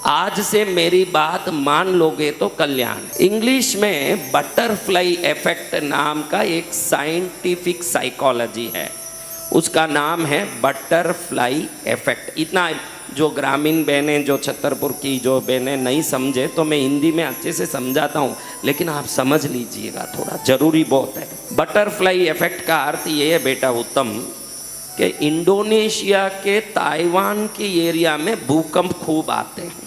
आज से मेरी बात मान लोगे तो कल्याण। इंग्लिश में बटरफ्लाई इफेक्ट नाम का एक साइंटिफिक साइकोलॉजी है, उसका नाम है बटरफ्लाई इफेक्ट। इतना जो ग्रामीण बहनें, जो छतरपुर की जो बहनें नहीं समझे तो मैं हिंदी में अच्छे से समझाता हूँ, लेकिन आप समझ लीजिएगा, थोड़ा जरूरी बहुत है। बटरफ्लाई इफेक्ट का अर्थ ये है बेटा उत्तम कि इंडोनेशिया के ताइवान के एरिया में भूकंप खूब आते हैं।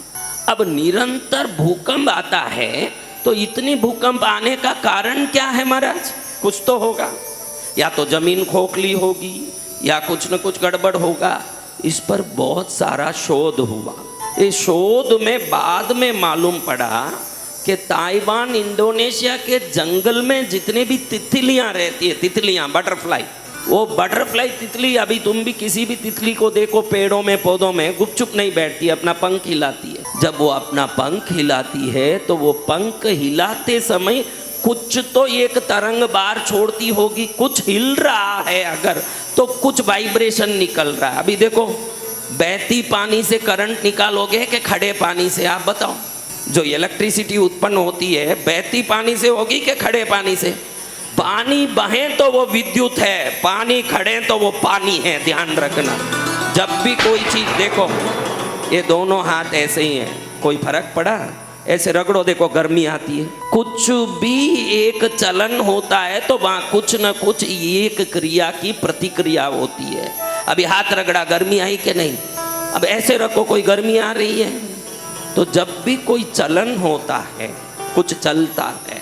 अब निरंतर भूकंप आता है तो इतनी भूकंप आने का कारण क्या है महाराज? कुछ तो होगा, या तो जमीन खोखली होगी या कुछ न कुछ गड़बड़ होगा। इस पर बहुत सारा शोध हुआ। इस शोध में बाद में मालूम पड़ा कि ताइवान इंडोनेशिया के जंगल में जितने भी तितलियां रहती है, तितलियां बटरफ्लाई, वो बटरफ्लाई तितली, अभी तुम भी किसी भी तितली को देखो पेड़ों में पौधों में, गुपचुप नहीं बैठती, अपना पंख हिलाती है। जब वो अपना पंख हिलाती है तो वो पंख हिलाते समय कुछ तो एक तरंग बार छोड़ती होगी, कुछ हिल रहा है अगर तो कुछ वाइब्रेशन निकल रहा है। अभी देखो, बहती पानी से करंट निकालोगे कि खड़े पानी से? आप बताओ। जो इलेक्ट्रिसिटी उत्पन्न होती है बहती पानी से होगी कि खड़े पानी से? पानी बहे तो वो विद्युत है, पानी खड़े तो वो पानी है। ध्यान रखना, जब भी कोई चीज देखो, ये दोनों हाथ ऐसे ही हैं, कोई फर्क पड़ा? ऐसे रगड़ो, देखो गर्मी आती है। कुछ भी एक चलन होता है तो वहां कुछ न कुछ एक क्रिया की प्रतिक्रिया होती है। अभी हाथ रगड़ा, गर्मी आई कि नहीं? अब ऐसे रखो, कोई गर्मी आ रही है। तो जब भी कोई चलन होता है, कुछ चलता है,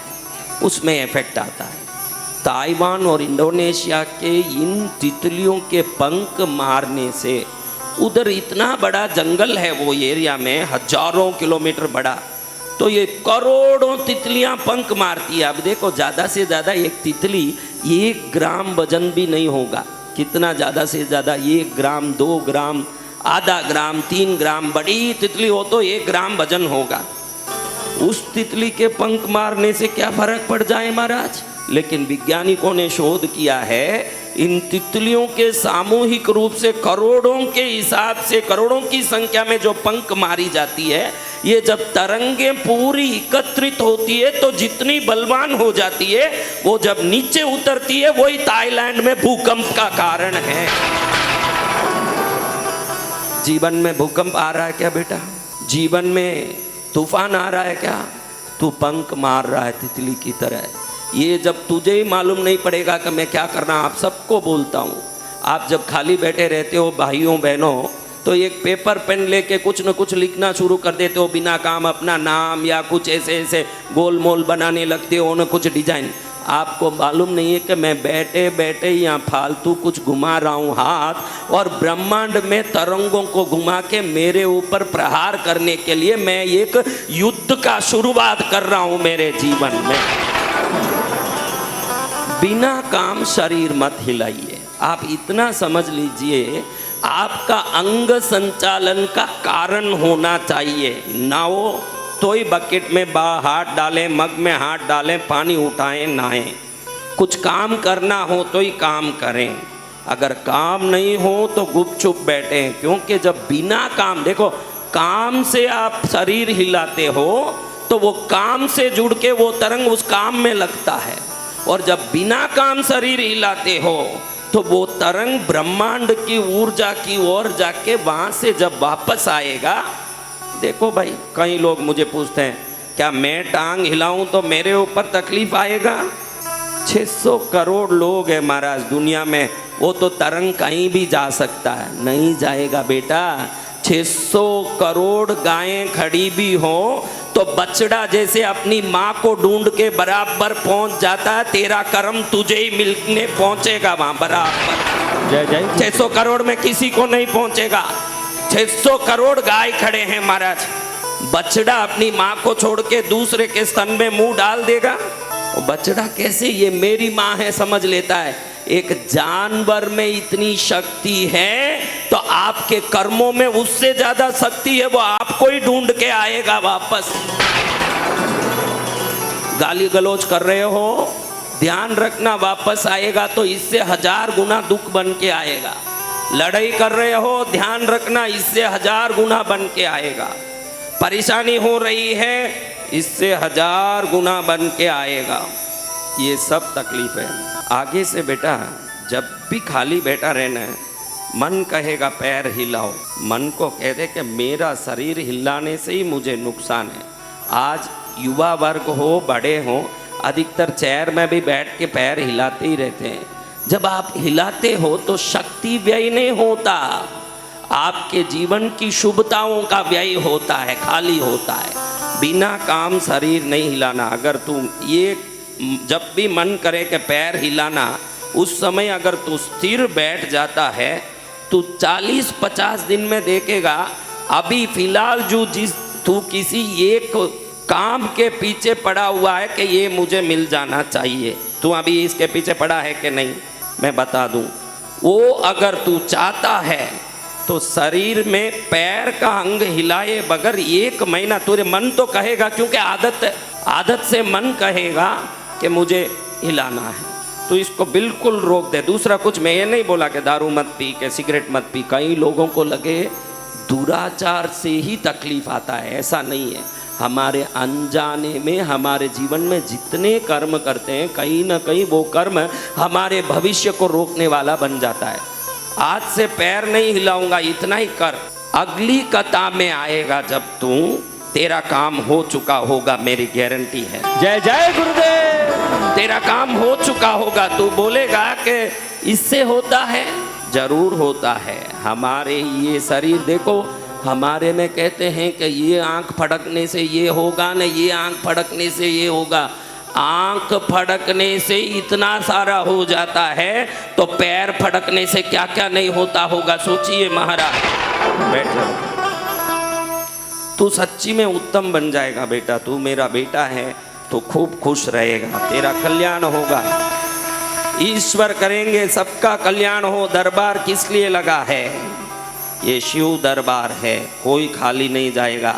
उसमें इफेक्ट आता है। ताइवान और इंडोनेशिया के इन तितलियों के पंख मारने से, उधर इतना बड़ा जंगल है वो एरिया में, हजारों किलोमीटर बड़ा, तो ये करोड़ों तितलियां पंख मारती है। अब देखो, ज़्यादा से ज़्यादा एक तितली 1 ग्राम वजन भी नहीं होगा। कितना ज़्यादा से ज़्यादा? 1 ग्राम, 2 ग्राम, आधा ग्राम, 3 ग्राम। बड़ी तितली हो तो 1 ग्राम वजन होगा। उस तितली के पंख मारने से क्या फर्क पड़ जाए महाराज? लेकिन वैज्ञानिकों ने शोध किया है, इन तितलियों के सामूहिक रूप से करोड़ों के हिसाब से, करोड़ों की संख्या में जो पंख मारी जाती है, ये जब तरंगें पूरी एकत्रित होती है तो जितनी बलवान हो जाती है, वो जब नीचे उतरती है, वही ताइलैंड में भूकंप का कारण है। जीवन में भूकंप आ रहा है क्या बेटा? जीवन में तूफान आ रहा है क्या? तू पंख मार रहा है तितली की तरह। ये जब तुझे ही मालूम नहीं पड़ेगा कि मैं क्या करना, आप सबको बोलता हूँ, आप जब खाली बैठे रहते हो भाइयों बहनों, तो एक पेपर पेन लेके कुछ न कुछ लिखना शुरू कर देते हो बिना काम, अपना नाम या कुछ ऐसे ऐसे गोल मोल बनाने लगते हो न कुछ डिजाइन। आपको मालूम नहीं है कि मैं बैठे बैठे यहाँ फालतू कुछ घुमा रहा हूँ हाथ, और ब्रह्मांड में तरंगों को घुमा के मेरे ऊपर प्रहार करने के लिए मैं एक युद्ध का शुरुआत कर रहा हूँ मेरे जीवन में। बिना काम शरीर मत हिलाइए। आप इतना समझ लीजिए, आपका अंग संचालन का कारण होना चाहिए। ना हो तो ही बकेट में हाथ डालें, मग में हाथ डालें, पानी उठाएं, नहाएं। कुछ काम करना हो तो ही काम करें, अगर काम नहीं हो तो गुपचुप बैठें। क्योंकि जब बिना काम, देखो, काम से आप शरीर हिलाते हो तो वो काम से जुड़ के वो तरंग उस काम में लगता है, और जब बिना काम शरीर हिलाते हो तो वो तरंग ब्रह्मांड की ऊर्जा की ओर जाके वहां से जब वापस आएगा। देखो भाई, कई लोग मुझे पूछते हैं, क्या मैं टांग हिलाऊं तो मेरे ऊपर तकलीफ आएगा? 600 करोड़ लोग हैं महाराज दुनिया में, वो तो तरंग कहीं भी जा सकता है। नहीं जाएगा बेटा। 600 करोड़ गायें खड़ी भी हो तो बछड़ा जैसे अपनी माँ को ढूंढ के बराबर पहुंच जाता है, तेरा कर्म तुझे ही मिलने पहुंचेगा वहां बराबर। जय जय। 600 करोड़ में किसी को नहीं पहुंचेगा। 600 करोड़ गाय खड़े हैं महाराज, बछड़ा अपनी माँ को छोड़ के दूसरे के स्तन में मुंह डाल देगा? बछड़ा कैसे, ये मेरी माँ है समझ लेता है। एक जानवर में इतनी शक्ति है तो आपके कर्मों में उससे ज्यादा शक्ति है, वो आपको ही ढूंढ के आएगा वापस। गाली गलौज कर रहे हो, ध्यान रखना, वापस आएगा तो इससे 1000 गुना दुख बन के आएगा। लड़ाई कर रहे हो, ध्यान रखना, इससे 1000 गुना बन के आएगा। परेशानी हो रही है, इससे 1000 गुना बन के आएगा। ये सब तकलीफ है। आगे से बेटा जब भी खाली बैठा रहना है, मन कहेगा पैर हिलाओ, मन को कह दे कि मेरा शरीर हिलाने से ही मुझे नुकसान है। आज युवा वर्ग हो, बड़े हो, अधिकतर चेयर में भी बैठ के पैर हिलाते ही रहते हैं। जब आप हिलाते हो तो शक्ति व्यय नहीं होता, आपके जीवन की शुभताओं का व्यय होता है, खाली होता है। बिना काम शरीर नहीं हिलाना। अगर तुम ये जब भी मन करे कि पैर हिलाना, उस समय अगर तू स्थिर बैठ जाता है तो 40-50 दिन में देखेगा। अभी फिलहाल जो तू किसी एक काम के पीछे पड़ा हुआ है कि ये मुझे मिल जाना चाहिए, तू अभी इसके पीछे पड़ा है कि नहीं, मैं बता दूं। वो अगर तू चाहता है तो शरीर में पैर का अंग हिलाए बगैर 1 महीना, तुझे मन तो कहेगा, क्योंकि आदत से मन कहेगा कि मुझे हिलाना है, तो इसको बिल्कुल रोक दे। दूसरा कुछ मैं ये नहीं बोला कि दारू मत पी, के सिगरेट मत पी। कई लोगों को लगे दुराचार से ही तकलीफ आता है, ऐसा नहीं है। हमारे अनजाने में हमारे जीवन में जितने कर्म करते हैं, कहीं ना कहीं वो कर्म हमारे भविष्य को रोकने वाला बन जाता है। आज से पैर नहीं हिलाऊंगा, इतना ही कर। अगली कथा में आएगा जब तू, तेरा काम हो चुका होगा, मेरी गारंटी है। जय जय गुरुदेव। तेरा काम हो चुका होगा, तू बोलेगा कि इससे होता है, जरूर होता है। हमारे ये शरीर देखो, हमारे में कहते हैं कि ये आंख फड़कने से ये होगा न, ये आंख फड़कने से ये होगा। आंख फड़कने से इतना सारा हो जाता है, तो पैर फड़कने से क्या क्या नहीं होता होगा, सोचिए महाराज। बैठ जाओ। तू सच्ची में उत्तम बन जाएगा बेटा। तू मेरा बेटा है तो खूब खुश रहेगा, तेरा कल्याण होगा। ईश्वर करेंगे सबका कल्याण हो। दरबार किस लिए लगा है? ये शिव दरबार है, कोई खाली नहीं जाएगा।